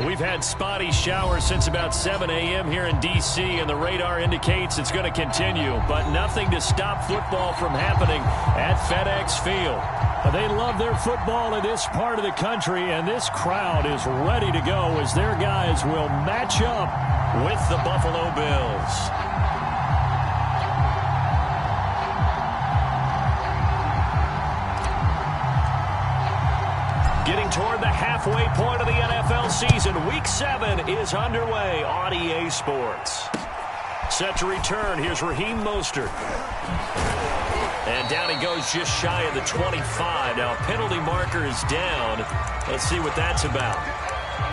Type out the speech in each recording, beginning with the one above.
We've had spotty showers since about 7 a.m. here in D.C., and the radar indicates it's going to continue, but nothing to stop football from happening at FedEx Field. They love their football in this part of the country, and this crowd is ready to go as their guys will match up with the Buffalo Bills. Getting toward the halfway point of the NFL season, Week 7 is underway on EA Sports. Set to return, here's Raheem Mostert. And down he goes just shy of the 25. Now a penalty marker is down. Let's see what that's about.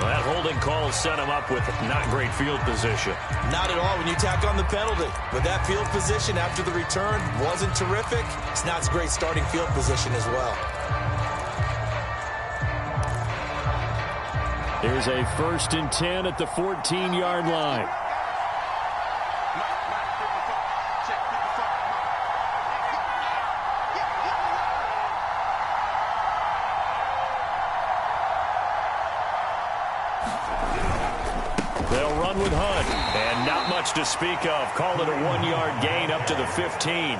Well, that holding call set him up with not great field position. Not at all when you tack on the penalty. But that field position after the return wasn't terrific. It's not a great starting field position as well. Here's a 1st and 10 at the 14-yard line. They'll run with Hunt, and not much to speak of. Call it a 1-yard gain up to the 15.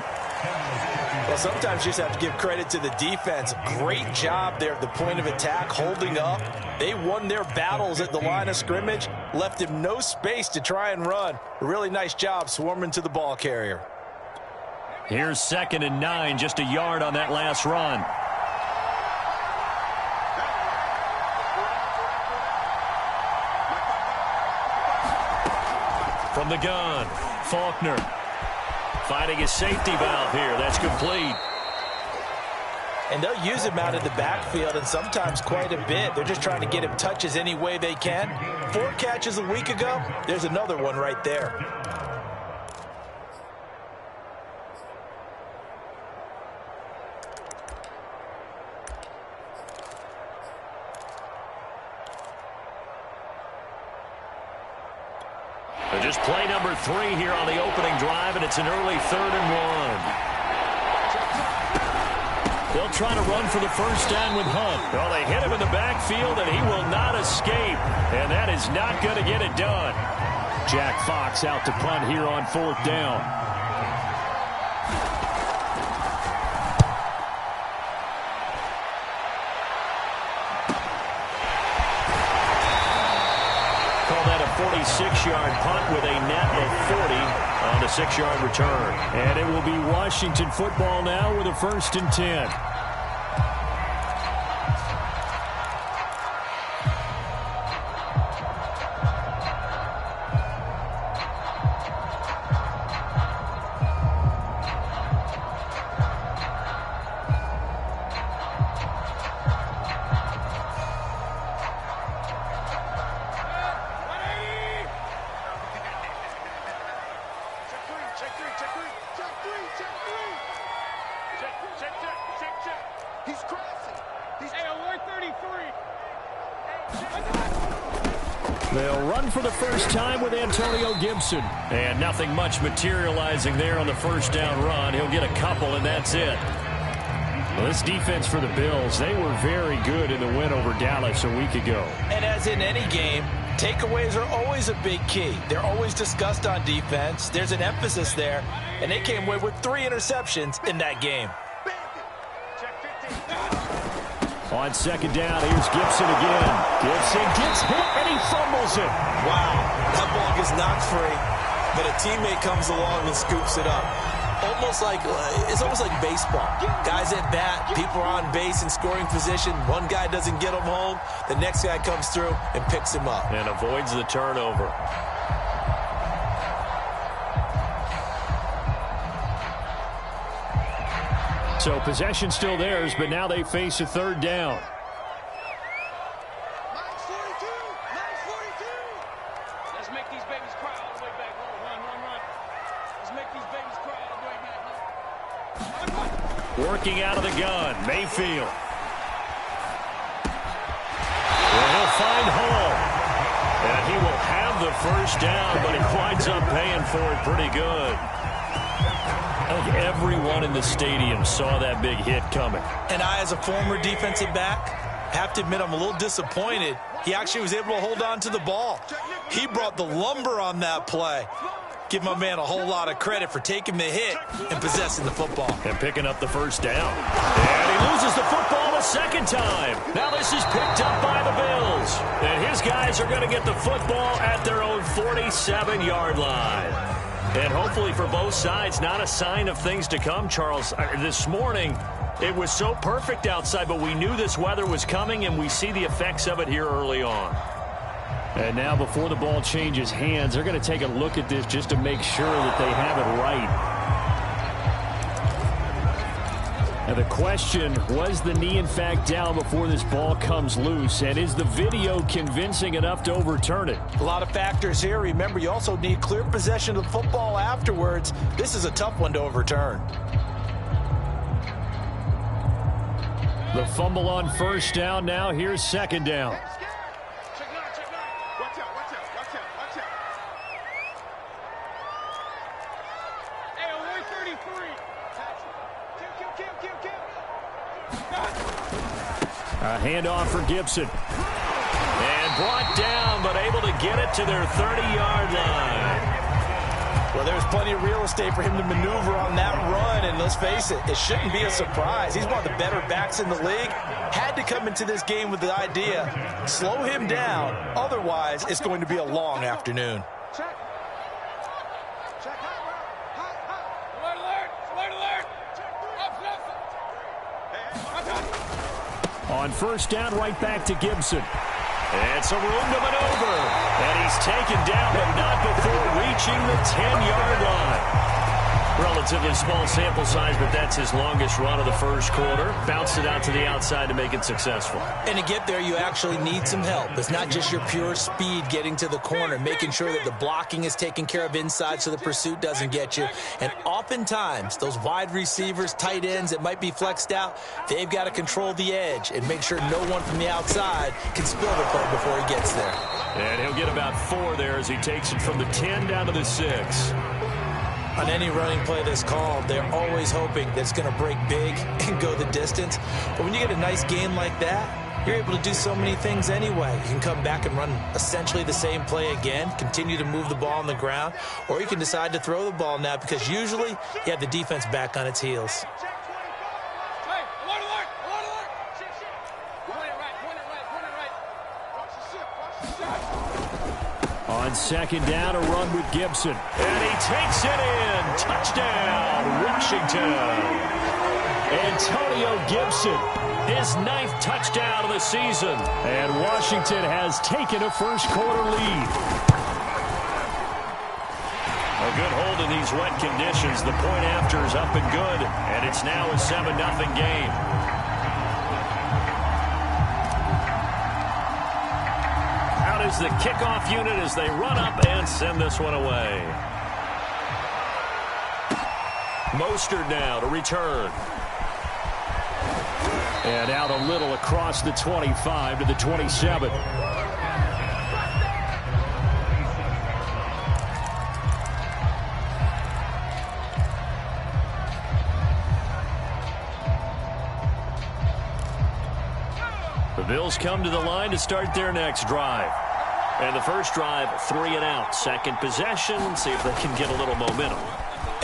Well, sometimes you just have to give credit to the defense. Great job there at the point of attack, holding up. They won their battles at the line of scrimmage, left him no space to try and run. A really nice job swarming to the ball carrier. Here's 2nd and 9, just a yard on that last run. From the gun, Faulkner. Finding his safety valve here. That's complete. And they'll use him out of the backfield, and sometimes quite a bit. They're just trying to get him touches any way they can. 4 catches a week ago. There's another one right there. Just play number 3 here on the opening drive, and it's an early 3rd and 1. They'll try to run for the first down with Hunt. Well, they hit him in the backfield, and he will not escape, and that is not going to get it done. Jack Fox out to punt here on 4th down. Call that a 46-yard punt with a net of 40 on the 6-yard return. And it will be Washington football now with a 1st and 10. They'll run for the first time with Antonio Gibson. And nothing much materializing there on the first down run. He'll get a couple, and that's it. Well, this defense for the Bills, they were very good in the win over Dallas a week ago. And as in any game, takeaways are always a big key. They're always discussed on defense. There's an emphasis there, and they came away with 3 interceptions in that game. On 2nd down, here's Gibson again. Gibson gets hit, and he fumbles it. Wow, that ball gets knocked free, but a teammate comes along and scoops it up. It's almost like baseball. Guys at bat, people are on base in scoring position. One guy doesn't get him home. The next guy comes through and picks him up. And avoids the turnover. So possession still theirs, but now they face a 3rd down. Let's make these babies cry all the way back home. Run. Let's make these babies cry all the way back home. Working out of the gun, Mayfield. Well, he'll find Hall. And he will have the first down, but he winds up paying for it pretty good. I think everyone in the stadium saw that big hit coming. And I, as a former defensive back, Have to admit, I'm a little disappointed. He actually was able to hold on to the ball. He brought the lumber on that play. Give my man a whole lot of credit for taking the hit and possessing the football. And picking up the first down. And he loses the football the second time. Now this is picked up by the Bills. And his guys are going to get the football at their own 47-yard line. And hopefully for both sides, not a sign of things to come, Charles. This morning, it was so perfect outside, but we knew this weather was coming, and we see the effects of it here early on. And now before the ball changes hands, they're going to take a look at this just to make sure that they have it right. And the question, was the knee in fact down before this ball comes loose? And is the video convincing enough to overturn it? A lot of factors here. Remember, you also need clear possession of the football afterwards. This is a tough one to overturn. The fumble on first down. Now here's second down. A handoff for Gibson. And brought down, but able to get it to their 30-yard line. Well, there's plenty of real estate for him to maneuver on that run, and let's face it, it shouldn't be a surprise. He's one of the better backs in the league. Had to come into this game with the idea, slow him down, otherwise it's going to be a long afternoon. On first down, right back to Gibson. And some room to maneuver. And he's taken down, but not before reaching the 10-yard line. Relatively small sample size, but that's his longest run of the first quarter. Bounced it out to the outside to make it successful. And to get there, you actually need some help. It's not just your pure speed getting to the corner, making sure that the blocking is taken care of inside so the pursuit doesn't get you. And oftentimes, those wide receivers, tight ends that might be flexed out, they've got to control the edge and make sure no one from the outside can spill the play before he gets there. And he'll get about 4 there as he takes it from the 10 down to the 6. On any running play that's called, they're always hoping that it's going to break big and go the distance. But when you get a nice gain like that, you're able to do so many things anyway. You can come back and run essentially the same play again, continue to move the ball on the ground, or you can decide to throw the ball now because usually you have the defense back on its heels. On second down, a run with Gibson. And he takes it in. Touchdown, Washington. Antonio Gibson, his 9th touchdown of the season. And Washington has taken a first quarter lead. A good hold in these wet conditions. The point after is up and good. And it's now a 7-0 game. Is the kickoff unit as they run up and send this one away. Mostert now to return. And out a little across the 25 to the 27. The Bills come to the line to start their next drive. And the first drive, 3 and out. Second possession, see if they can get a little momentum.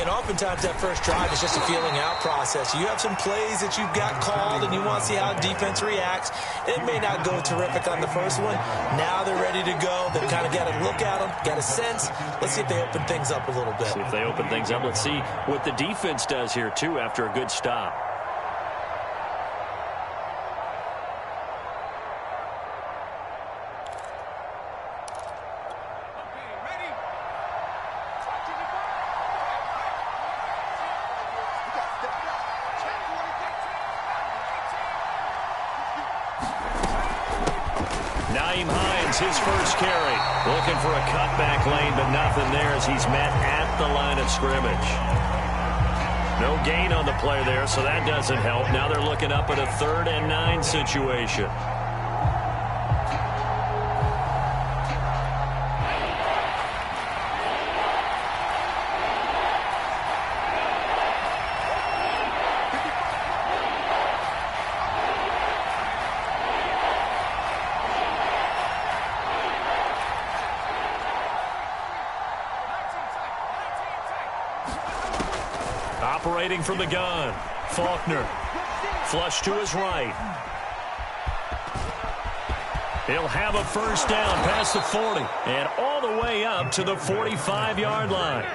And oftentimes that first drive is just a feeling out process. You have some plays that you've got called and you want to see how defense reacts. It may not go terrific on the first one. Now they're ready to go. They've kind of got to look at them, got a sense. Let's see if they open things up a little bit. See if they open things up. Let's see what the defense does here, too, after a good stop. His first carry, looking for a cutback lane, but nothing there as he's met at the line of scrimmage. No gain on the play there, so that doesn't help. Now they're looking up at a 3rd and 9 situation. Separating from the gun. Faulkner. Flush to his right. He'll have a first down past the 40 and all the way up to the 45-yard line.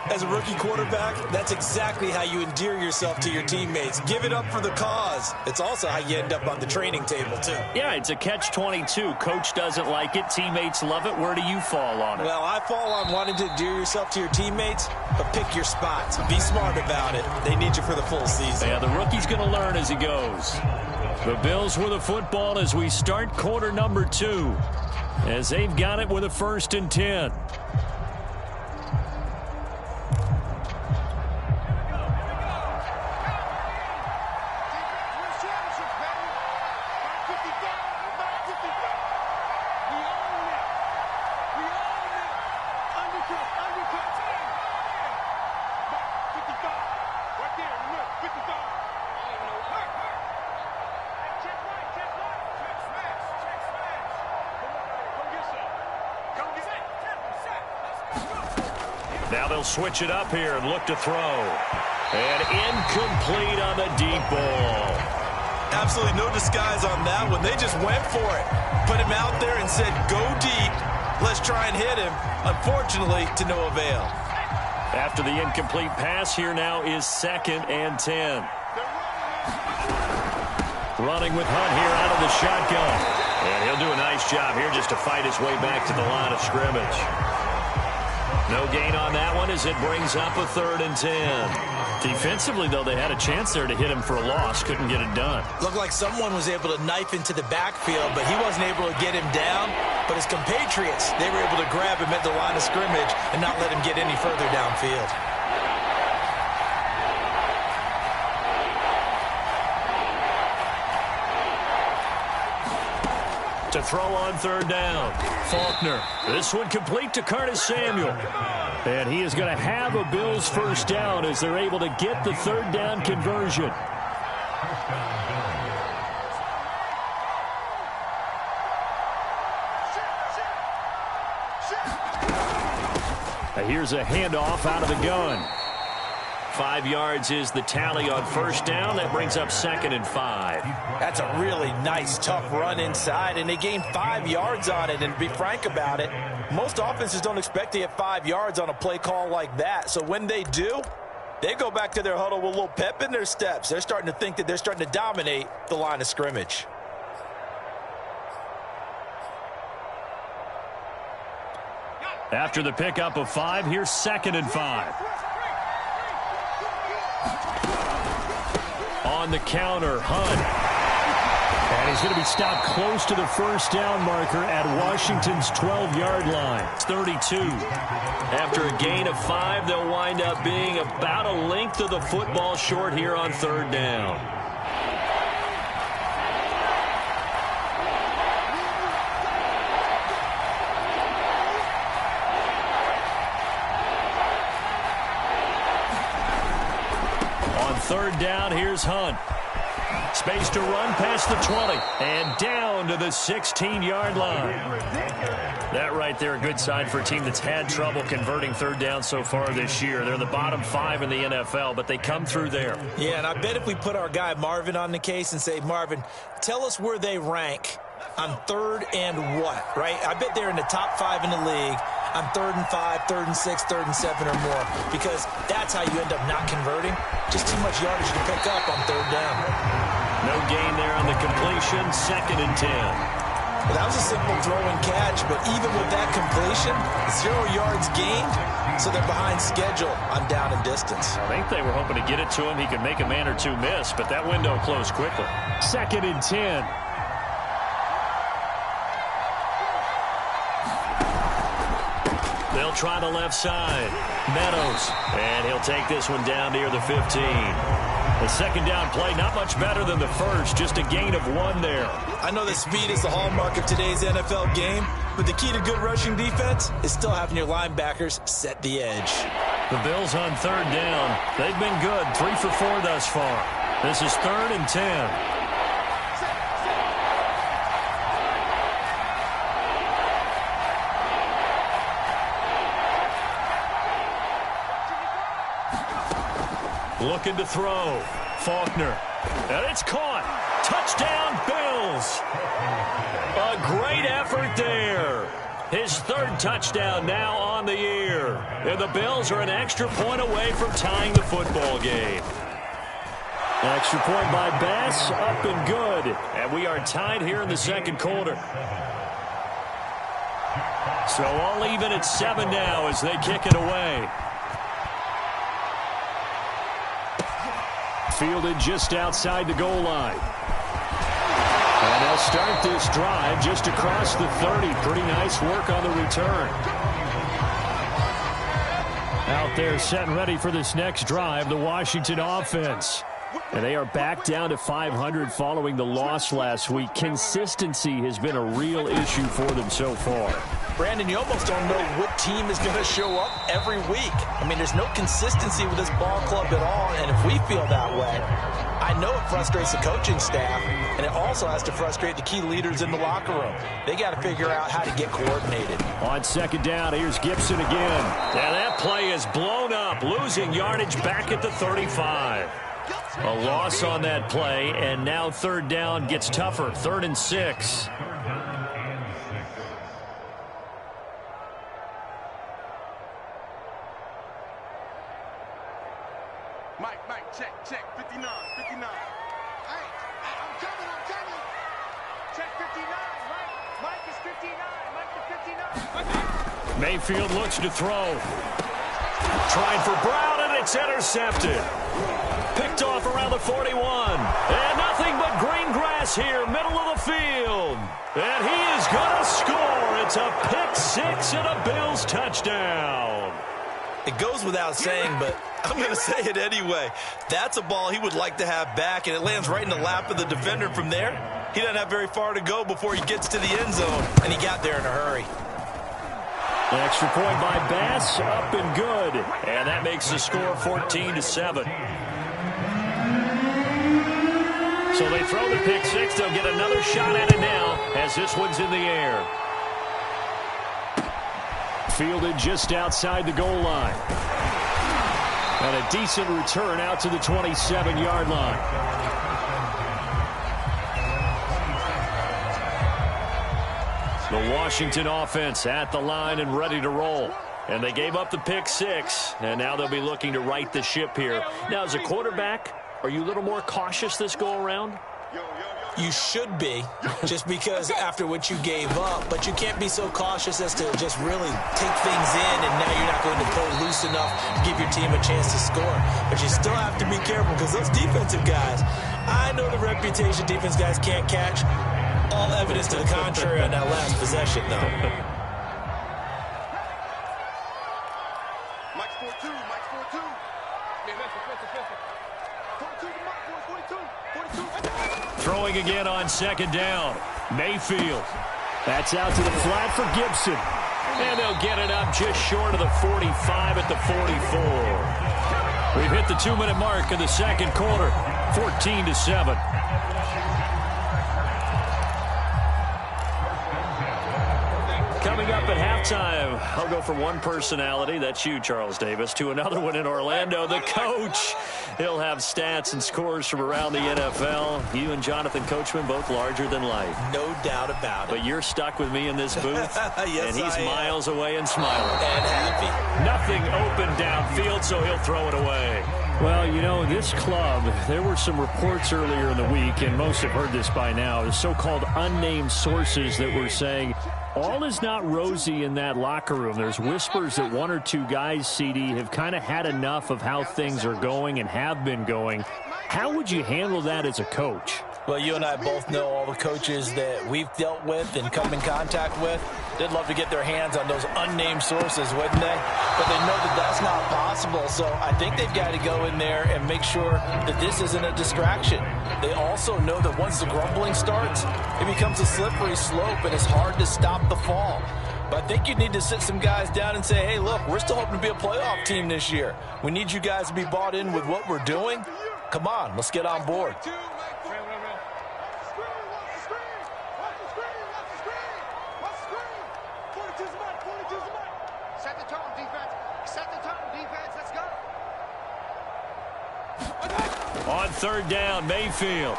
As a rookie quarterback, that's exactly how you endear yourself to your teammates. Give it up for the cause. It's also how you end up on the training table, too. Yeah, it's a catch-22. Coach doesn't like it. Teammates love it. Where do you fall on it? Well, I fall on wanting to endear yourself to your teammates, but pick your spots. Be smart about it. They need you for the full season. Yeah, the rookie's going to learn as he goes. The Bills with the football as we start quarter number 2, as they've got it with a 1st and 10. Now they'll switch it up here and look to throw. And incomplete on the deep ball. Absolutely no disguise on that one. They just went for it. Put him out there and said, go deep. Let's try and hit him. Unfortunately, to no avail. After the incomplete pass, here now is 2nd and 10. Running with Hunt here out of the shotgun. And he'll do a nice job here just to fight his way back to the line of scrimmage. No gain on that one as it brings up a 3rd and 10. Defensively, though, they had a chance there to hit him for a loss. Couldn't get it done. Looked like someone was able to knife into the backfield, but he wasn't able to get him down. But his compatriots, they were able to grab him at the line of scrimmage and not let him get any further downfield. To throw on 3rd down. Faulkner. This one complete to Curtis Samuel. And he is going to have a Bills 1st down as they're able to get the 3rd down conversion. Here's a handoff out of the gun. 5 yards is the tally on 1st down. That brings up 2nd and 5. That's a really nice, tough run inside, and they gained 5 yards on it. And to be frank about it, most offenses don't expect to get 5 yards on a play call like that. So when they do, they go back to their huddle with a little pep in their steps. They're starting to think that they're starting to dominate the line of scrimmage. After the pickup of 5, here's 2nd and 5. On the counter, Hunt. And he's going to be stopped close to the 1st down marker at Washington's 12-yard line. It's 32. After a gain of 5, they'll wind up being about a length of the football short here on 3rd down. On 3rd down, here's Hunt. Space to run past the 20 and down to the 16-yard line. That right there, a good sign for a team that's had trouble converting 3rd down so far this year. They're in the bottom 5 in the NFL, but they come through there. Yeah, and I bet if we put our guy Marvin on the case and say, Marvin, tell us where they rank on 3rd and what, right? I bet they're in the top 5 in the league on 3rd and 5, 3rd and 6, 3rd and 7 or more, because that's how you end up not converting. Just too much yardage to pick up on 3rd down. No gain there on the completion, 2nd and 10. Well, that was a simple throw and catch, but even with that completion, 0 yards gained, so they're behind schedule on down and distance. I think they were hoping to get it to him. He could make a man or two miss, but that window closed quickly. 2nd and 10. They'll try the left side. Meadows, and he'll take this one down near the 15. The 2nd down play, not much better than the first, just a gain of 1 there. I know that speed is the hallmark of today's NFL game, but the key to good rushing defense is still having your linebackers set the edge. The Bills on 3rd down. They've been good, 3 for 4 thus far. This is 3rd and 10. Looking to throw. Faulkner. And it's caught. Touchdown, Bills. A great effort there. His third touchdown now on the year. And the Bills are an extra point away from tying the football game. Extra point by Bass, up and good. And we are tied here in the second quarter. So all even at 7 now as they kick it away. Fielded just outside the goal line. And they'll start this drive just across the 30. Pretty nice work on the return. Out there set and ready for this next drive, the Washington offense. And they are back down to 500 following the loss last week. Consistency has been a real issue for them so far. Brandon, you almost don't know what team is going to show up every week. I mean, there's no consistency with this ball club at all, and if we feel that way, I know it frustrates the coaching staff, and it also has to frustrate the key leaders in the locker room. They got to figure out how to get coordinated. On second down, here's Gibson again. And that play is blown up, losing yardage back at the 35. A loss on that play, and now third down gets tougher. 3rd and 6. Mike, check, 59. I'm coming. Check 59, Mike is 59, Mike is 59. Mayfield looks to throw. Trying for Brown, and it's intercepted. Picked off around the 41. And nothing but green grass here, middle of the field. And he is going to score. It's a pick 6 and a Bills touchdown. It goes without saying, but I'm going to say it anyway. That's a ball he would like to have back, and it lands right in the lap of the defender from there. He doesn't have very far to go before he gets to the end zone, and he got there in a hurry. An extra point by Bass, up and good. And that makes the score 14-7. So they throw the pick 6. They'll get another shot at it now as this one's in the air. Fielded just outside the goal line. And a decent return out to the 27-yard line. The Washington offense at the line and ready to roll. And they gave up the pick 6, and now they'll be looking to right the ship here. Now, as a quarterback, are you a little more cautious this go-around? You should be, just because after what you gave up, but you can't be so cautious as to just really take things in, and now you're not going to pull loose enough to give your team a chance to score. But you still have to be careful because those defensive guys, I know the reputation defense guys can't catch. All evidence to the contrary on that last possession, though. Mike's 4-2. 42. Throwing again on second down. Mayfield. That's out to the flat for Gibson. And they'll get it up just short of the 45 at the 44. We've hit the 2-minute mark in the second quarter. 14-7. Coming up at halftime, I'll go from one personality, that's you, Charles Davis, to another one in Orlando, the coach. He'll have stats and scores from around the NFL. You and Jonathan Coachman, both larger than life. No doubt about it. But you're stuck with me in this booth, yes, and he's miles away and smiling. And happy. Nothing open downfield, so he'll throw it away. Well, you know, this club, there were some reports earlier in the week, and most have heard this by now, the so-called unnamed sources that were saying all is not rosy in that locker room. There's whispers that 1 or 2 guys, CD, have kind of had enough of how things are going and have been going. How would you handle that as a coach? Well, you and I both know all the coaches that we've dealt with and come in contact with. They'd love to get their hands on those unnamed sources, wouldn't they? But they know that that's not possible, so I think they've got to go in there and make sure that this isn't a distraction. They also know that once the grumbling starts, it becomes a slippery slope, and it's hard to stop the fall. But I think you need to sit some guys down and say, hey, look, we're still hoping to be a playoff team this year. We need you guys to be bought in with what we're doing. Come on, let's get on board. On third down, Mayfield.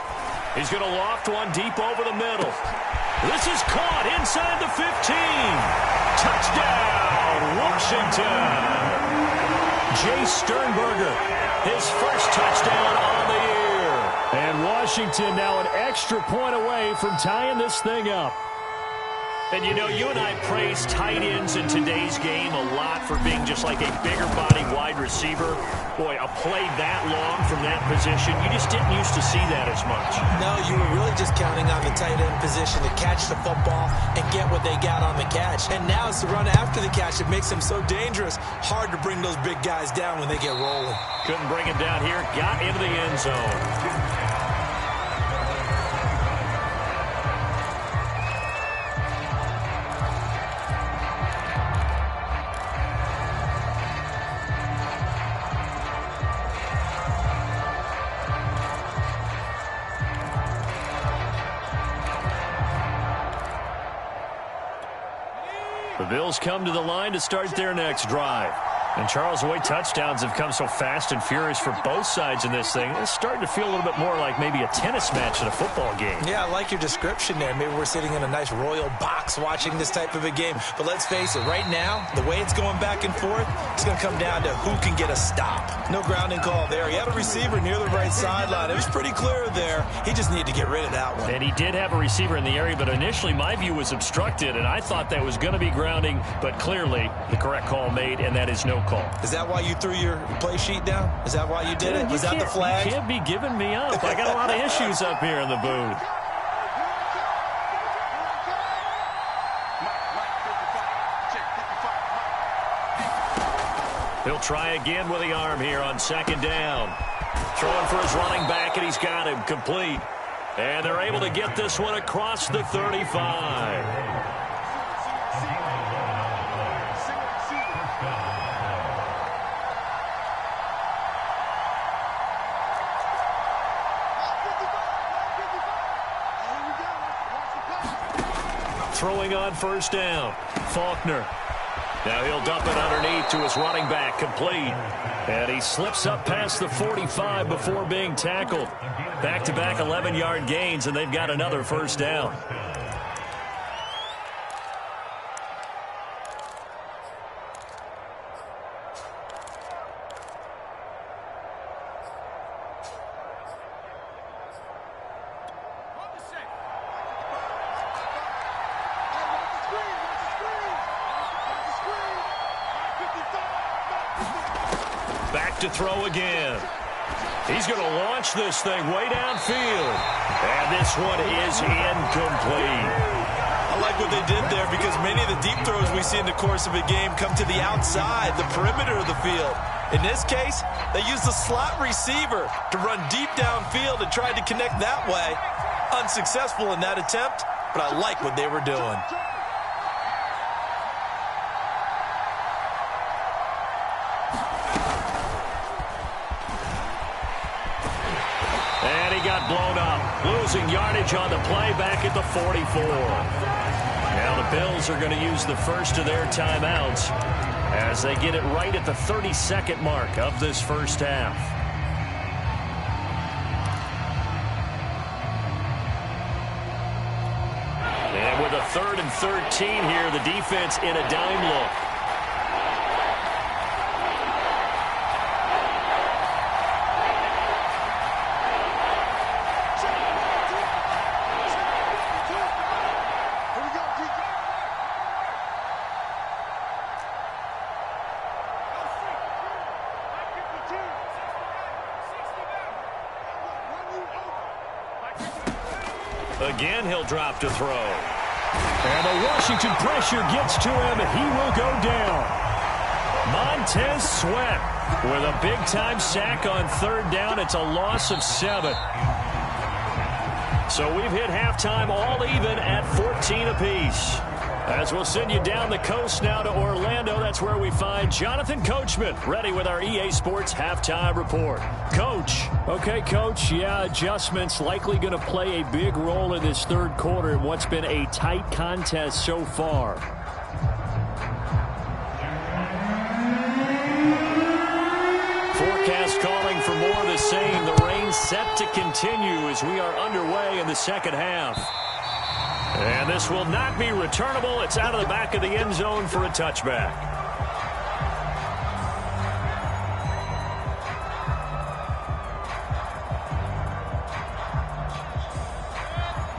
He's going to loft one deep over the middle. This is caught inside the 15. Touchdown, Washington. Jace Sternberger, his first touchdown on the year. And Washington now an extra point away from tying this thing up. And, you know, you and I praise tight ends in today's game a lot for being just like a bigger body wide receiver. Boy, a play that long from that position, you just didn't used to see that as much. No, you were really just counting on the tight end position to catch the football and get what they got on the catch. And now it's the run after the catch that makes them so dangerous. Hard to bring those big guys down when they get rolling. Couldn't bring him down here. Got into the end zone. The Bills come to the line to start their next drive. And, Charles, the way touchdowns have come so fast and furious for both sides in this thing, it's starting to feel a little bit more like maybe a tennis match in a football game. Yeah, I like your description there. Maybe we're sitting in a nice royal box watching this type of a game. But let's face it, right now, the way it's going back and forth, it's going to come down to who can get a stop. No grounding call there. He had a receiver near the right sideline. It was pretty clear there. He just needed to get rid of that one. And he did have a receiver in the area, but initially my view was obstructed, and I thought that was going to be grounding, but clearly the correct call made, and that is no call. Is that why you threw your play sheet down? Is that why you did it? Was that the flag? You can't be giving me up. I got a lot of issues up here in the booth. He'll try again with the arm here on second down. Throwing for his running back, and he's got him complete. And they're able to get this one across the 35. Throwing on first down, Faulkner. Now he'll dump it underneath to his running back, complete. And he slips up past the 45 before being tackled. Back-to-back 11-yard gains, and they've got another first down. To throw again. He's going to launch this thing way downfield. And this one is incomplete. I like what they did there because many of the deep throws we see in the course of a game come to the outside, the perimeter of the field. In this case, they used the slot receiver to run deep downfield and tried to connect that way. Unsuccessful in that attempt, but I like what they were doing. Blown up, losing yardage on the play back at the 44. Now the Bills are going to use the first of their timeouts as they get it right at the 32nd mark of this first half. And with a 3rd and 13 here, the defense in a dime look. Again, he'll drop to throw. And the Washington pressure gets to him. He will go down. Montez Sweat with a big-time sack on third down. It's a loss of 7. So we've hit halftime all even at 14 apiece. As we'll send you down the coast now to Orlando, that's where we find Jonathan Coachman ready with our EA Sports Halftime Report. Coach. Okay, Coach, yeah, adjustments likely going to play a big role in this third quarter in what's been a tight contest so far. Forecast calling for more of the same. The rain action set to continue as we are underway in the second half. And this will not be returnable. It's out of the back of the end zone for a touchback.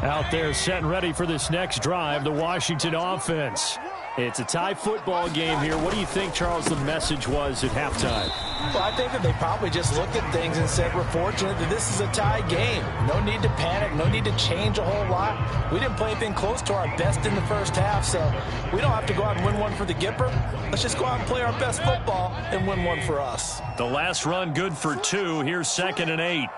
Out there set and ready for this next drive, the Washington offense. It's a tie football game here. What do you think, Charles, the message was at halftime? Well, I think that they probably just looked at things and said, we're fortunate that this is a tie game. No need to panic. No need to change a whole lot. We didn't play anything close to our best in the first half, so we don't have to go out and win one for the Gipper. Let's just go out and play our best football and win one for us. The last run good for 2. Here's 2nd and 8.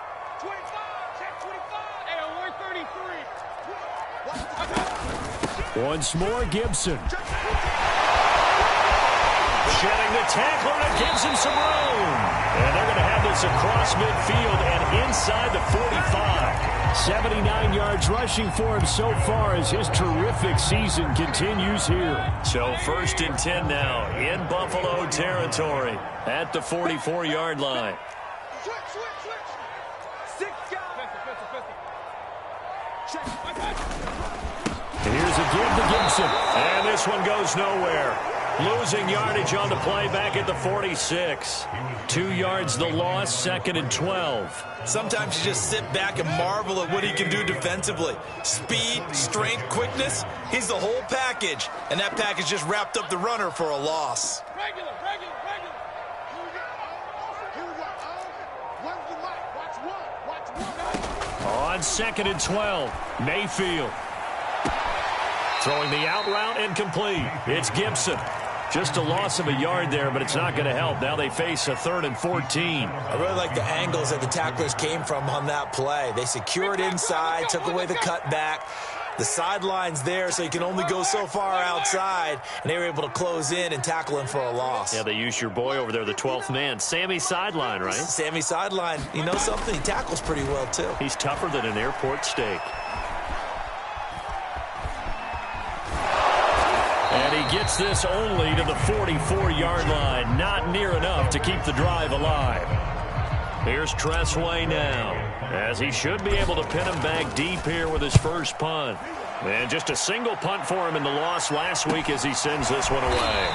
Once more, Gibson. Shedding the tackler, and it gives him some room. And they're going to have this across midfield and inside the 45. 79 yards rushing for him so far as his terrific season continues here. So 1st and 10 now in Buffalo territory at the 44-yard line. Switch. 6 guys. Here's a give to Gibson. And this one goes nowhere. Losing yardage on the play back at the 46. 2 yards the loss, 2nd and 12. Sometimes you just sit back and marvel at what he can do defensively. Speed, strength, quickness, he's the whole package. And that package just wrapped up the runner for a loss. Regular. Here we go. Where's the mic? Watch one. On 2nd and 12, Mayfield. Throwing the out route incomplete. It's Gibson. Just a loss of a yard there, but it's not going to help. Now they face a 3rd and 14. I really like the angles that the tacklers came from on that play. They secured inside, took away the cutback. The sideline's there, so you can only go so far outside, and they were able to close in and tackle him for a loss. Yeah, they used your boy over there, the 12th man. Sammy Sideline, right? Sammy Sideline. You know something? He tackles pretty well, too. He's tougher than an airport steak. And he gets this only to the 44-yard line. Not near enough to keep the drive alive. Here's Tressway now, as he should be able to pin him back deep here with his first punt. And just a single punt for him in the loss last week as he sends this one away.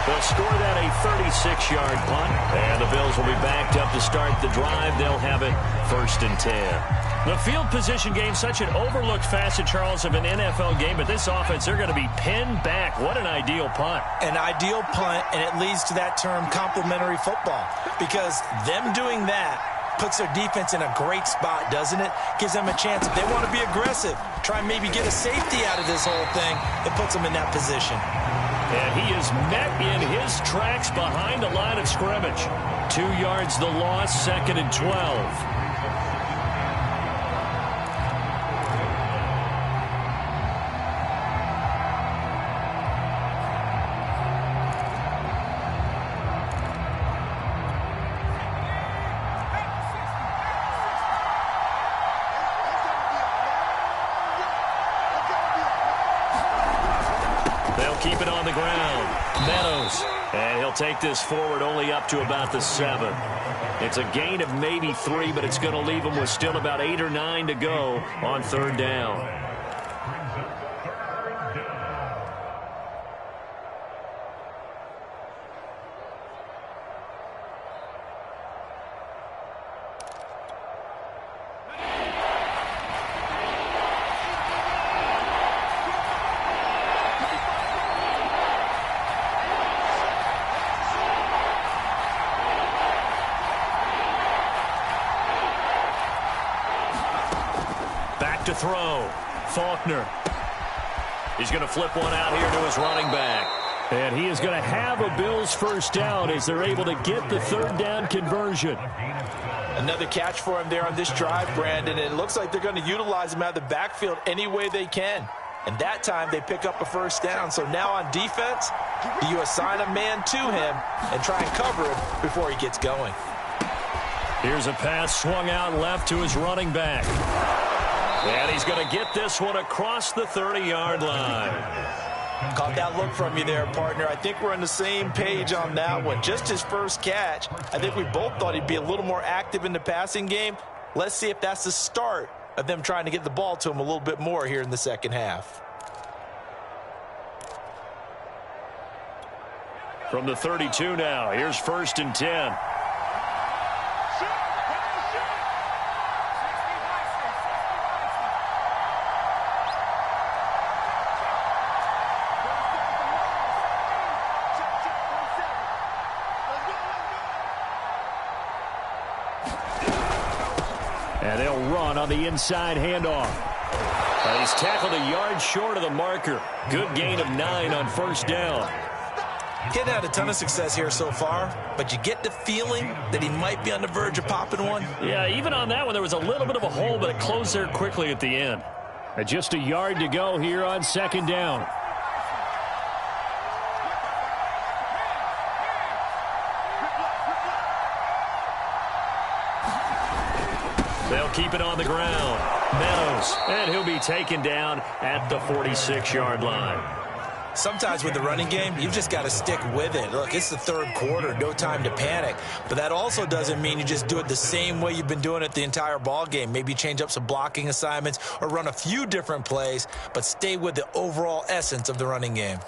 They'll score that a 36-yard punt, and the Bills will be backed up to start the drive. They'll have it 1st and 10. The field position game, such an overlooked facet, Charles, of an NFL game, but this offense, they're going to be pinned back. What an ideal punt. An ideal punt, and it leads to that term complementary football, because them doing that puts their defense in a great spot, doesn't it? Gives them a chance. If they want to be aggressive, try and maybe get a safety out of this whole thing, it puts them in that position. And he is met in his tracks behind the line of scrimmage. 2 yards the loss, 2nd and 12. Keep it on the ground. Meadows. And he'll take this forward only up to about the 7. It's a gain of maybe 3, but it's going to leave him with still about 8 or 9 to go on 3rd down. To throw. Faulkner. He's going to flip one out here to his running back. And he is going to have a Bills first down as they're able to get the 3rd down conversion. Another catch for him there on this drive, Brandon. And it looks like they're going to utilize him out of the backfield any way they can. And that time they pick up a first down. So now on defense, you assign a man to him and try and cover him before he gets going. Here's a pass swung out left to his running back. And he's going to get this one across the 30-yard line. Caught that look from you there, partner. I think we're on the same page on that one. Just his first catch. I think we both thought he'd be a little more active in the passing game. Let's see if that's the start of them trying to get the ball to him a little bit more here in the second half. From the 32 now, here's 1st and 10. And they'll run on the inside handoff. He's tackled a yard short of the marker. Good gain of 9 on 1st down. Getting had a ton of success here so far, but you get the feeling that he might be on the verge of popping one. Yeah, even on that one, there was a little bit of a hole, but it closed there quickly at the end. Just a yard to go here on 2nd down. They'll keep it on the ground. Meadows, and he'll be taken down at the 46-yard line. Sometimes with the running game, you've just got to stick with it. Look, it's the 3rd quarter, no time to panic. But that also doesn't mean you just do it the same way you've been doing it the entire ball game. Maybe change up some blocking assignments or run a few different plays, but stay with the overall essence of the running game.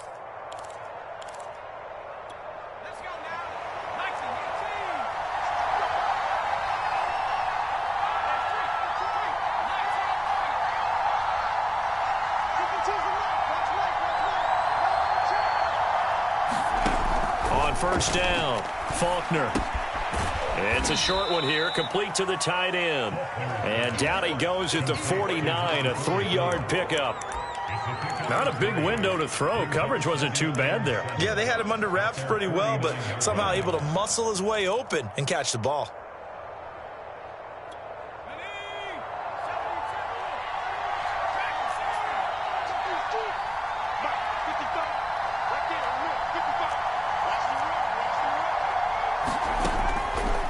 On 1st down, Faulkner. It's a short one here, complete to the tight end. And down he goes at the 49, a 3-yard pickup. Not a big window to throw. Coverage wasn't too bad there. Yeah, they had him under wraps pretty well, but somehow able to muscle his way open and catch the ball.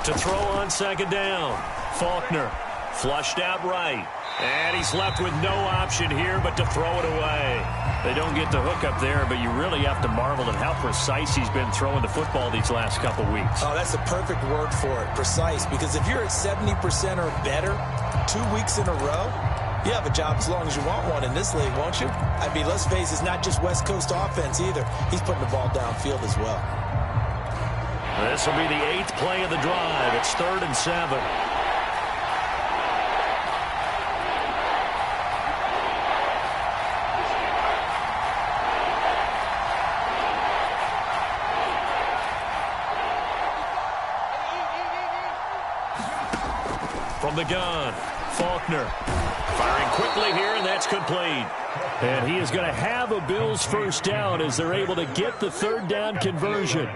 To throw on 2nd down, Faulkner flushed out right. And he's left with no option here but to throw it away. They don't get the hook up there, but you really have to marvel at how precise he's been throwing the football these last couple weeks. Oh, that's the perfect word for it, precise. Because if you're at 70% or better 2 weeks in a row, you have a job as long as you want one in this league, won't you? I mean, let's face it, it's not just West Coast offense either. He's putting the ball downfield as well. This will be the 8th play of the drive. It's 3rd and 7. From the gun, Faulkner firing quickly here, and that's complete. And he is going to have a Bills 1st down as they're able to get the 3rd down conversion.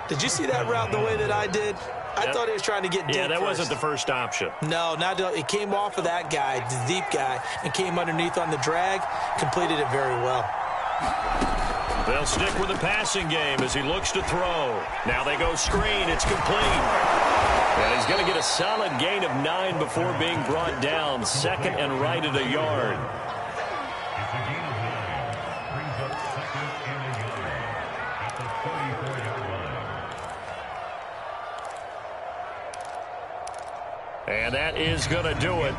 Did you see that route the way that I did? I thought he was trying to get deep. Yeah, that first. wasn't the first option. No, it came off of that guy, the deep guy, and came underneath on the drag, completed it very well. They'll stick with the passing game as he looks to throw. Now they go screen. It's complete. And he's going to get a solid gain of 9 before being brought down. 2nd and right at a yard. And that is going to do it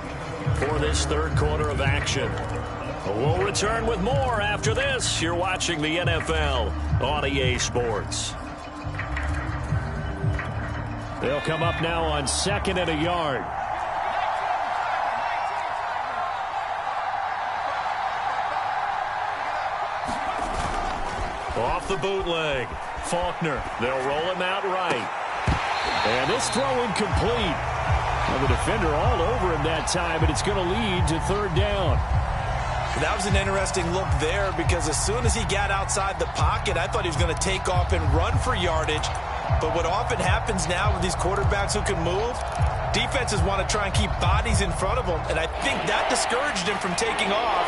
for this 3rd quarter of action. We'll return with more after this. You're watching the NFL on EA Sports. They'll come up now on 2nd and a yard. Off the bootleg, Faulkner. They'll roll him out right. And this throw incomplete. Well, the defender all over him that time, but it's going to lead to 3rd down. That was an interesting look there because as soon as he got outside the pocket, I thought he was going to take off and run for yardage. But what often happens now with these quarterbacks who can move, defenses want to try and keep bodies in front of them, and I think that discouraged him from taking off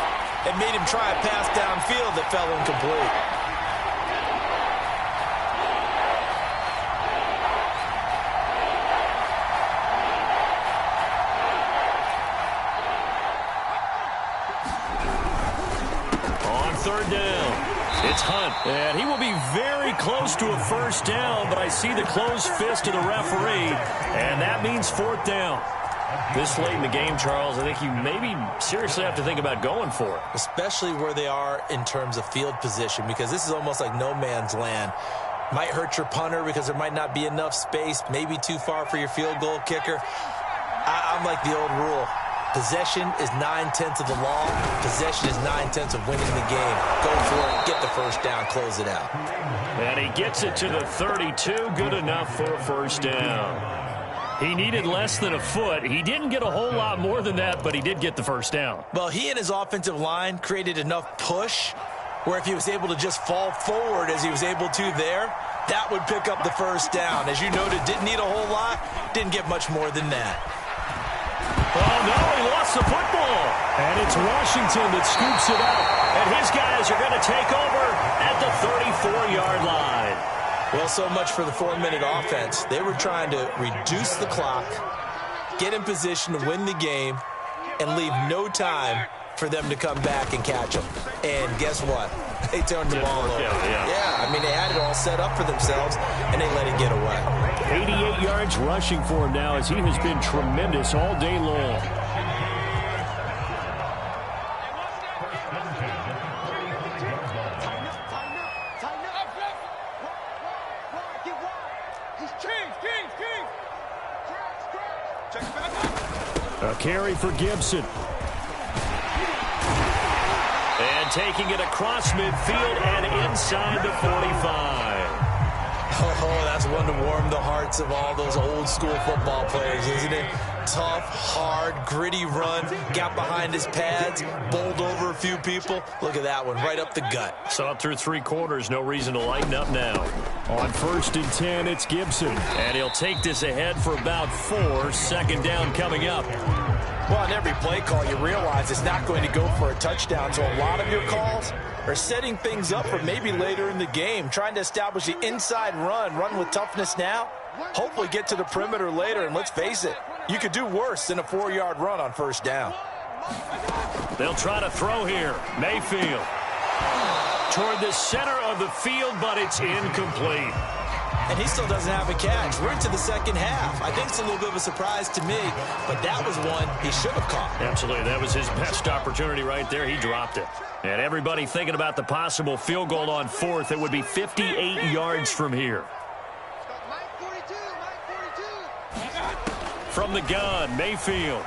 and made him try a pass downfield that fell incomplete. On 3rd down, It's Hunt, and he will be very close to a first down, but I see the closed fist of the referee, and that means fourth down. This late in the game, Charles, I think you maybe seriously have to think about going for it. Especially where they are in terms of field position, because this is almost like no man's land. Might hurt your punter because there might not be enough space, maybe too far for your field goal kicker. I'm like the old rule. Possession is 9/10 of the law. Possession is 9/10 of winning the game. Go for it. Get the first down. Close it out. And he gets it to the 32. Good enough for a first down. He needed less than a foot. He didn't get a whole lot more than that, but he did get the first down. Well, he and his offensive line created enough push where if he was able to just fall forward as he was able to there, that would pick up the first down. As you noted, didn't need a whole lot. Didn't get much more than that. Oh, no, he lost the football. And it's Washington that scoops it up. And his guys are going to take over at the 34-yard line. Well, so much for the 4-minute offense. They were trying to reduce the clock, get in position to win the game, and leave no time for them to come back and catch them. And guess what? They turned the ball over. Yeah, I mean, they had it all set up for themselves, and they let it get away. 88 yards rushing for him now as he has been tremendous all day long. A carry for Gibson. And taking it across midfield and inside the 45. Oh, that's one to warm the hearts of all those old school football players, isn't it? Tough, hard, gritty run, got behind his pads, bowled over a few people. Look at that one, right up the gut. Saw it through 3 quarters, no reason to lighten up now. On 1st and 10, it's Gibson. And he'll take this ahead for about 4. Second down coming up. Well, on every play call, you realize it's not going to go for a touchdown, so a lot of your calls are setting things up for maybe later in the game, trying to establish the inside run with toughness now, hopefully get to the perimeter later, and let's face it, you could do worse than a 4-yard run on first down. They'll try to throw here. Mayfield toward the center of the field, but it's incomplete. And he still doesn't have a catch. We're into the second half. I think it's a little bit of a surprise to me, but that was one he should have caught. Absolutely. That was his best opportunity right there. He dropped it. And everybody thinking about the possible field goal on 4th. It would be 58 yards from here. From the gun, Mayfield.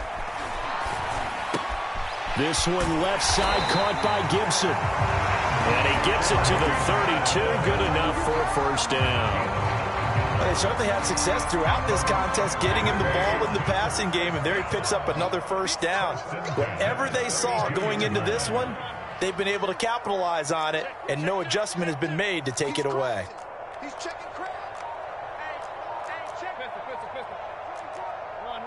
This one left side caught by Gibson. And he gets it to the 32. Good enough for a first down. They certainly had success throughout this contest getting him the ball in the passing game, and there he picks up another first down. Whatever they saw going into this one, they've been able to capitalize on it, and no adjustment has been made to take it away. He's checking crap. Hey, check. Pistol. Run.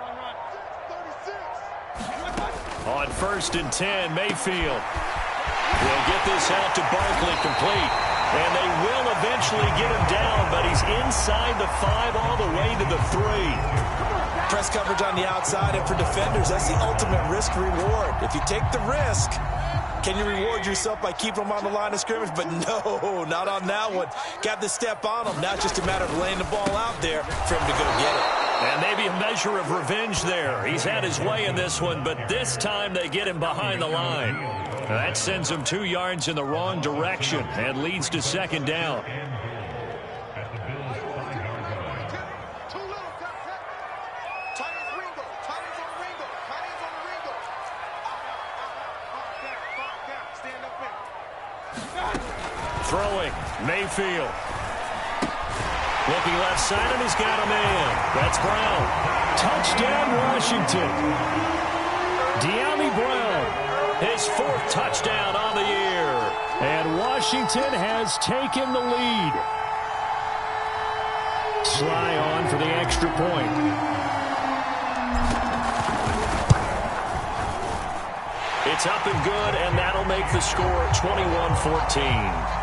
36. On 1st and 10, Mayfield will get this out to Barkley complete. And they will eventually get him down, but he's inside the 5 all the way to the 3. Press coverage on the outside, and for defenders, that's the ultimate risk-reward. If you take the risk, can you reward yourself by keeping them on the line of scrimmage? But no, not on that one. Got to step on them. Now it's just a matter of laying the ball out there for him to go get it. And maybe a measure of revenge there. He's had his way in this one, but this time they get him behind the line. That sends him 2 yards in the wrong direction and leads to second down. Throwing, Mayfield. Looking left side, and he's got a man. That's Brown. Touchdown, Washington. De'Ami Brown, his 4th touchdown on the year. And Washington has taken the lead. Sly on for the extra point. It's up and good, and that'll make the score 21-14.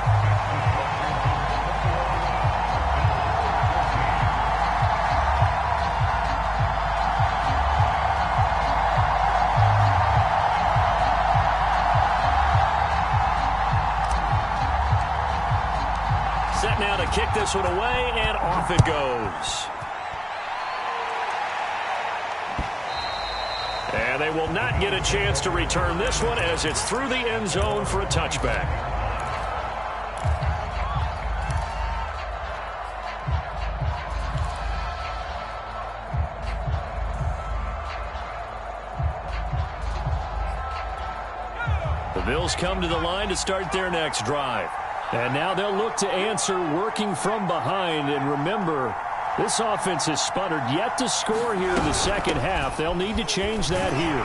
kick this one away, and off it goes. And they will not get a chance to return this one as it's through the end zone for a touchback. The Bills come to the line to start their next drive. And now they'll look to answer working from behind. And remember, this offense has sputtered yet to score here in the second half. They'll need to change that here.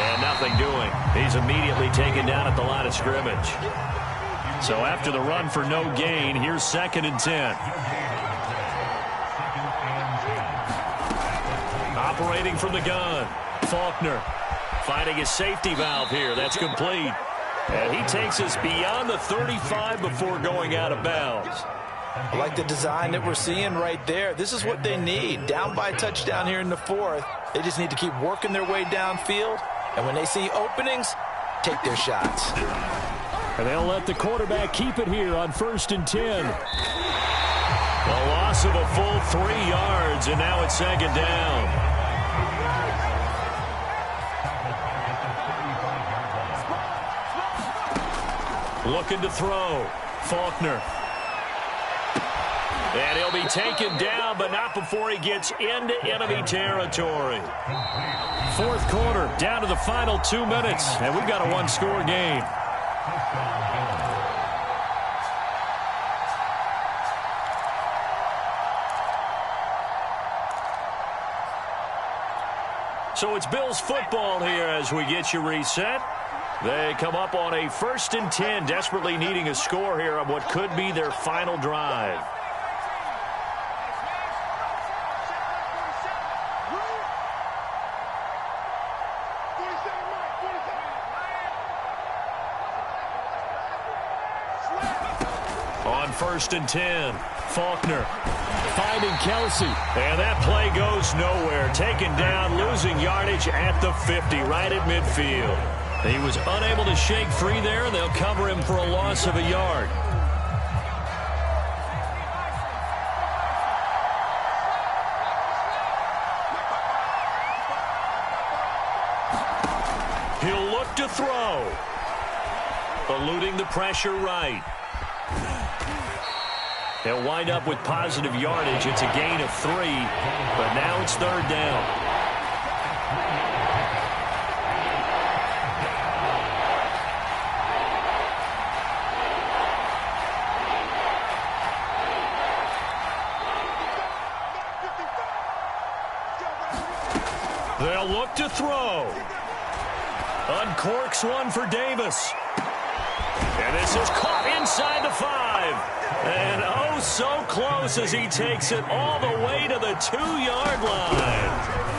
And nothing doing. He's immediately taken down at the line of scrimmage. So after the run for no gain, here's 2nd and 10. Operating from the gun, Faulkner finding his safety valve here. That's complete. And he takes us beyond the 35 before going out of bounds. I like the design that we're seeing right there. This is what they need. Down by a touchdown here in the 4th. They just need to keep working their way downfield. And when they see openings, take their shots. And they'll let the quarterback keep it here on 1st and 10. A loss of a full 3 yards, and now it's 2nd down. Looking to throw. Faulkner. And he'll be taken down, but not before he gets into enemy territory. 4th quarter, down to the final 2 minutes, and we've got a 1-score game. So it's Bills football here as we get you reset. They come up on a 1st and 10, desperately needing a score here on what could be their final drive. On 1st and 10, Faulkner finding Kelsey. And that play goes nowhere. Taken down, losing yardage at the 50, right at midfield. He was unable to shake free there. They'll cover him for a loss of a yard. He'll look to throw. Eluding the pressure right. They'll wind up with positive yardage. It's a gain of 3, but now it's 3rd down. They'll look to throw. Uncorks one for Davis. And this is caught inside the 5. And oh, so close as he takes it all the way to the 2-yard line.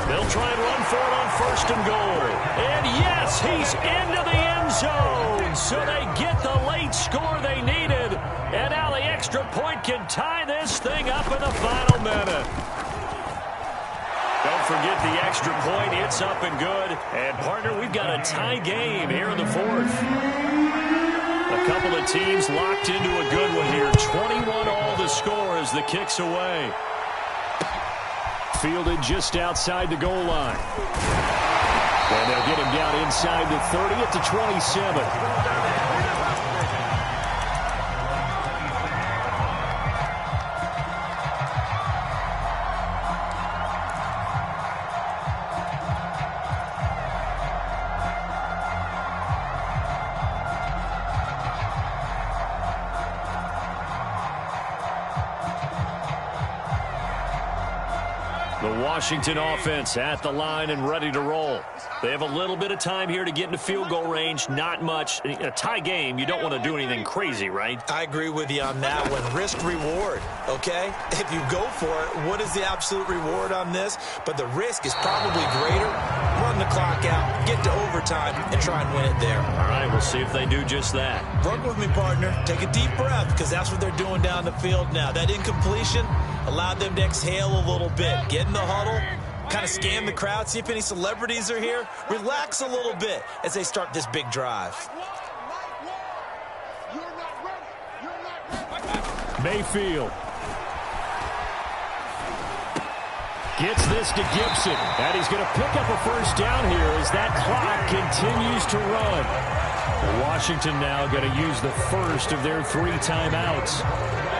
They'll try and run for it on 1st and goal. And yes, he's into the end zone. So they get the late score they needed. And now the extra point can tie this thing up in the final minute. Don't forget the extra point. It's up and good. And, partner, we've got a tie game here in the 4th. A couple of teams locked into a good one here. 21-all the score as the kick's away. Fielded just outside the goal line. And they'll get him down inside the 30 at the 27. The Washington offense at the line and ready to roll. They have a little bit of time here to get into field goal range. Not much. A tie game, you don't want to do anything crazy, right? I agree with you on that one. Risk-reward, okay? If you go for it, what is the absolute reward on this? But the risk is probably greater. Run the clock out, get to overtime, and try and win it there. All right, we'll see if they do just that. Work with me, partner. Take a deep breath, because that's what they're doing down the field now. That incompletion allowed them to exhale a little bit. Get in the huddle, kind of scan the crowd, see if any celebrities are here. Relax a little bit as they start this big drive. Mayfield. Gets this to Gibson. And he's going to pick up a first down here as that clock continues to run. Washington now going to use the first of their 3 timeouts,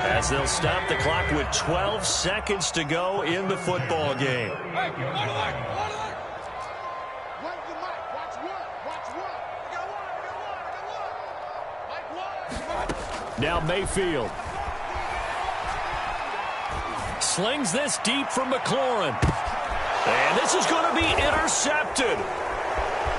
as they'll stop the clock with 12 seconds to go in the football game. Now Mayfield. Slings this deep from McLaurin. And this is going to be intercepted.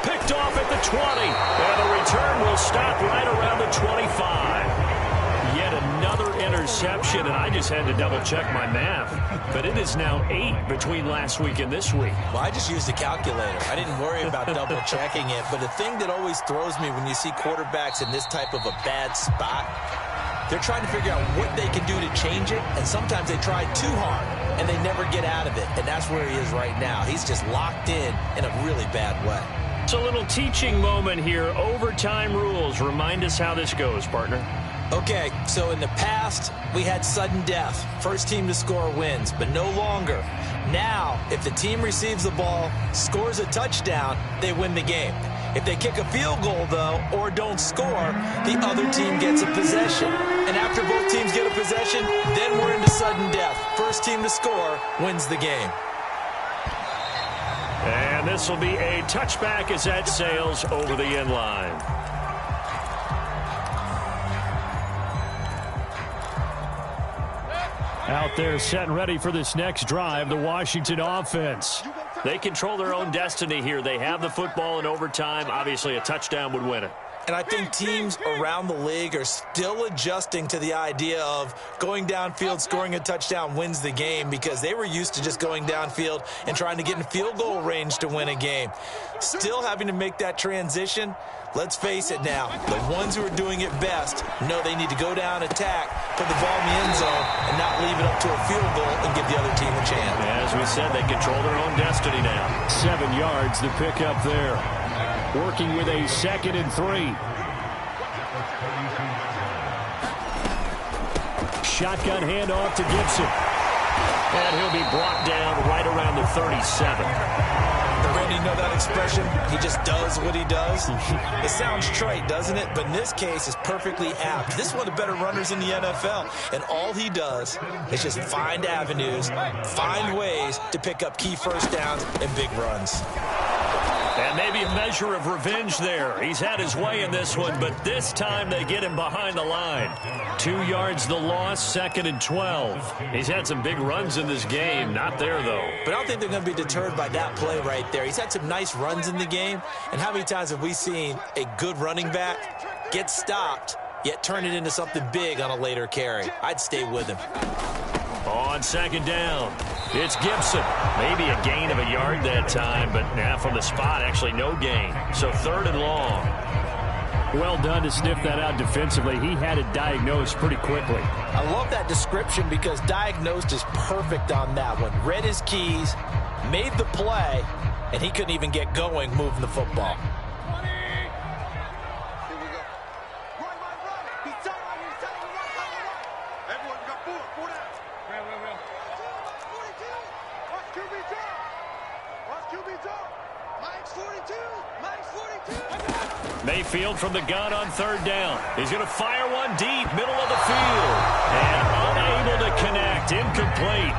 Picked off at the 20. And the return will stop right around the 25. Yet another interception, and I just had to double-check my math. But it is now 8 between last week and this week. Well, I just used a calculator. I didn't worry about double-checking it. But the thing that always throws me when you see quarterbacks in this type of a bad spot, they're trying to figure out what they can do to change it, and sometimes they try too hard, and they never get out of it. And that's where he is right now. He's just locked in a really bad way. It's a little teaching moment here. Overtime rules. Remind us how this goes, partner. Okay, so in the past, we had sudden death. First team to score wins, but no longer. Now, if the team receives the ball, scores a touchdown, they win the game. If they kick a field goal, though, or don't score, the other team gets a possession. And after both teams get a possession, then we're into sudden death. First team to score wins the game. And this will be a touchback as that sails over the end line. Out there set and ready for this next drive, the Washington offense. They control their own destiny here. They have the football in overtime. Obviously, a touchdown would win it. And I think teams around the league are still adjusting to the idea of going downfield, scoring a touchdown wins the game, because they were used to just going downfield and trying to get in field goal range to win a game. Still having to make that transition. Let's face it now, the ones who are doing it best know they need to go down, attack, put the ball in the end zone, and not leave it up to a field goal and give the other team a chance. As we said, they control their own destiny now. 7 yards, the pickup there. Working with a 2nd and 3. Shotgun handoff to Gibson. And he'll be brought down right around the 37. Randy, you know that expression? He just does what he does. It sounds trite, doesn't it? But in this case, it's perfectly apt. This is one of the better runners in the NFL. And all he does is just find avenues, find ways to pick up key first downs and big runs. And maybe a measure of revenge there. He's had his way in this one, but this time they get him behind the line. 2 yards the loss, 2nd and 12. He's had some big runs in this game. Not there, though. But I don't think they're going to be deterred by that play right there. He's had some nice runs in the game. And how many times have we seen a good running back get stopped, yet turn it into something big on a later carry? I'd stay with him. On 2nd down, it's Gibson. Maybe a gain of a yard that time, but now from the spot, actually no gain. So 3rd and long. Well done to sniff that out defensively. He had it diagnosed pretty quickly. I love that description because diagnosed is perfect on that one. Read his keys, made the play, and he couldn't even get going moving the football. Mayfield from the gun on 3rd down. He's going to fire one deep, middle of the field. And unable to connect, incomplete.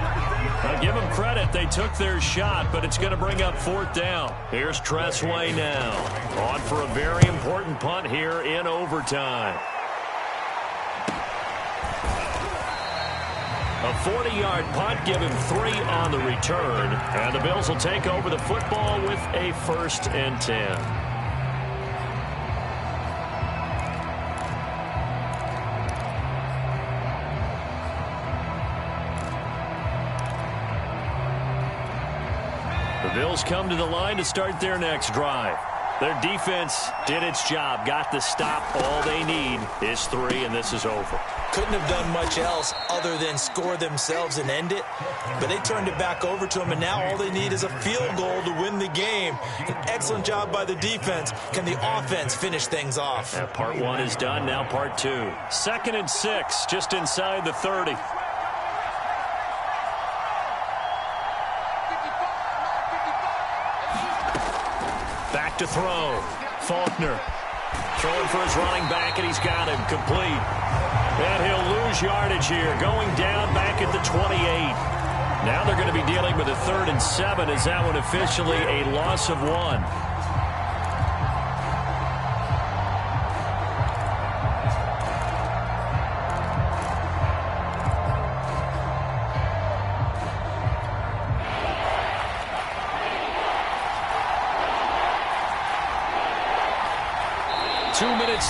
I'll give them credit. They took their shot, but it's going to bring up 4th down. Here's Tressway now. On for a very important punt here in overtime. A 40-yard punt, give him 3 on the return. And the Bills will take over the football with a 1st and 10. The Bills come to the line to start their next drive. Their defense did its job, got the stop. All they need is 3, and this is over. couldn't have done much else other than score themselves and end it. But they turned it back over to them, and now all they need is a field goal to win the game. An excellent job by the defense. Can the offense finish things off? Part one is done. Now part two. 2nd and 6, just inside the 30. Back to throw. Faulkner throwing for his running back, and he's got him complete. And he'll lose yardage here, going down back at the 28. Now they're going to be dealing with a 3rd and 7. Is that one officially a loss of 1?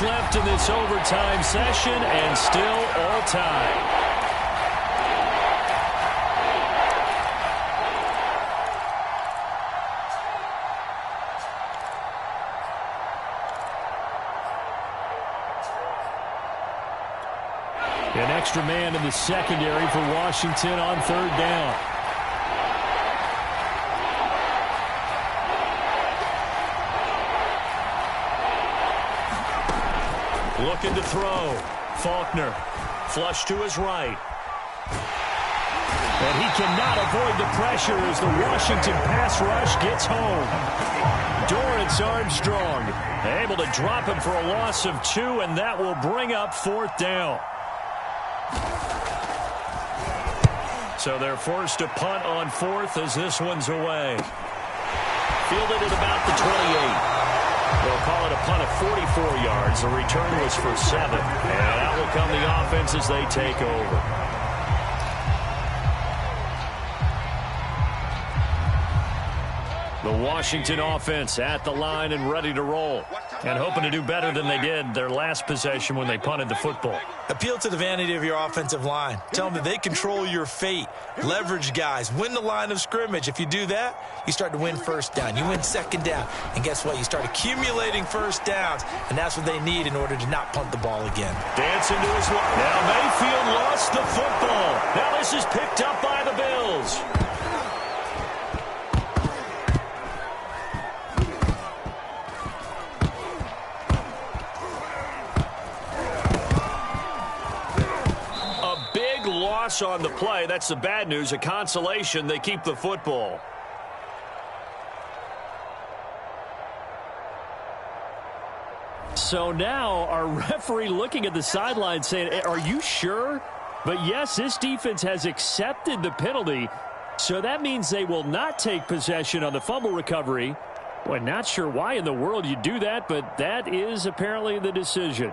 Left in this overtime session, and still all tied. An extra man in the secondary for Washington on 3rd down. Looking to throw. Faulkner. Flush to his right. And he cannot avoid the pressure as the Washington pass rush gets home. Dorrance Armstrong able to drop him for a loss of 2, and that will bring up 4th down. So they're forced to punt on 4th as this one's away. Fielded at about the 28. They'll call it a punt of 44 yards. The return was for 7. And out will come the offense as they take over. The Washington offense at the line and ready to roll. And hoping to do better than they did their last possession when they punted the football. Appeal to the vanity of your offensive line. Tell them that they control your fate. Leverage guys. Win the line of scrimmage. If you do that, you start to win 1st down. You win 2nd down. And guess what? You start accumulating 1st downs. And that's what they need in order to not punt the ball again. Dancing to his line. Now Mayfield lost the football. Now this is picked up by the Bills. Loss on the play. That's the bad news. A consolation, they keep the football. So now our referee looking at the sideline saying, are you sure? But yes, this defense has accepted the penalty. So that means they will not take possession on the fumble recovery. Well, not sure why in the world you do that, but that is apparently the decision.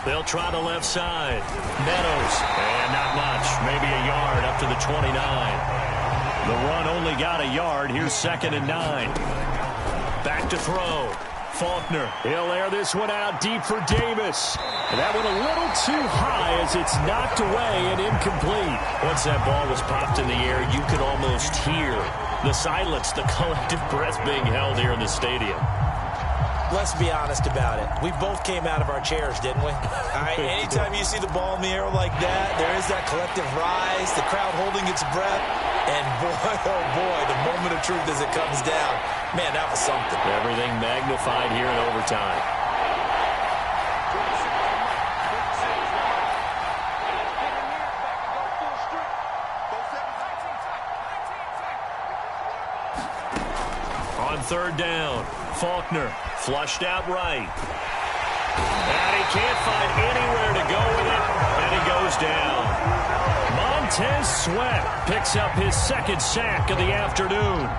They'll try the left side. Meadows. And not much. Maybe a yard up to the 29. The run only got a yard. Here's 2nd and 9. Back to throw. Faulkner. He'll air this one out deep for Davis. And that went a little too high as it's knocked away and incomplete. Once that ball was popped in the air, you could almost hear the silence, the collective breath being held here in the stadium. Let's be honest about it. We both came out of our chairs, didn't we? All right, anytime you see the ball in the air like that, there is that collective rise, the crowd holding its breath, and boy, oh boy, the moment of truth as it comes down. Man, that was something. Everything magnified here in overtime. On 3rd down, Faulkner flushed out right. And he can't find anywhere to go with it, and he goes down. Montez Sweat picks up his 2nd sack of the afternoon.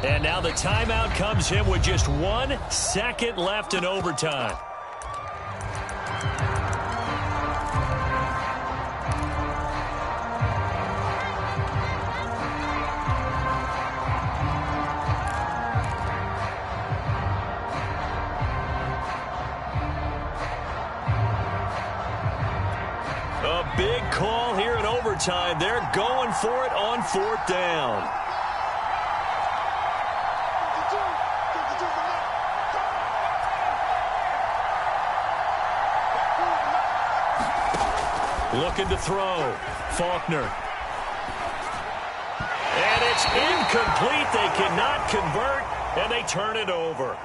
And now the timeout comes in with just 1 second left in overtime. A big call here in overtime. They're going for it on 4th down. Looking to throw. Faulkner. And it's incomplete. They cannot convert, and they turn it over.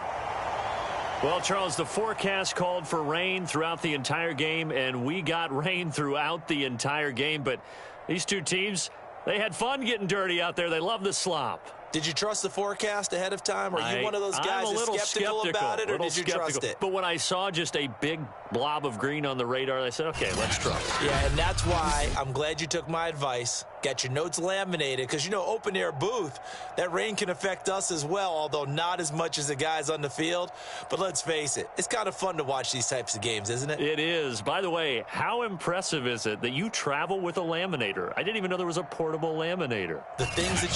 Well, Charles, the forecast called for rain throughout the entire game, and we got rain throughout the entire game. But these two teams, they had fun getting dirty out there. They love the slop. Did you trust the forecast ahead of time? Are you one of those guys that's skeptical about it, or did you trust it? But when I saw just a big blob of green on the radar, I said, okay, let's trust. Yeah, and that's why I'm glad you took my advice. Get your notes laminated, because, you know, open-air booth, that rain can affect us as well, although not as much as the guys on the field. But let's face it, it's kind of fun to watch these types of games, isn't it? It is. By the way, how impressive is it that you travel with a laminator? I didn't even know there was a portable laminator. The things that you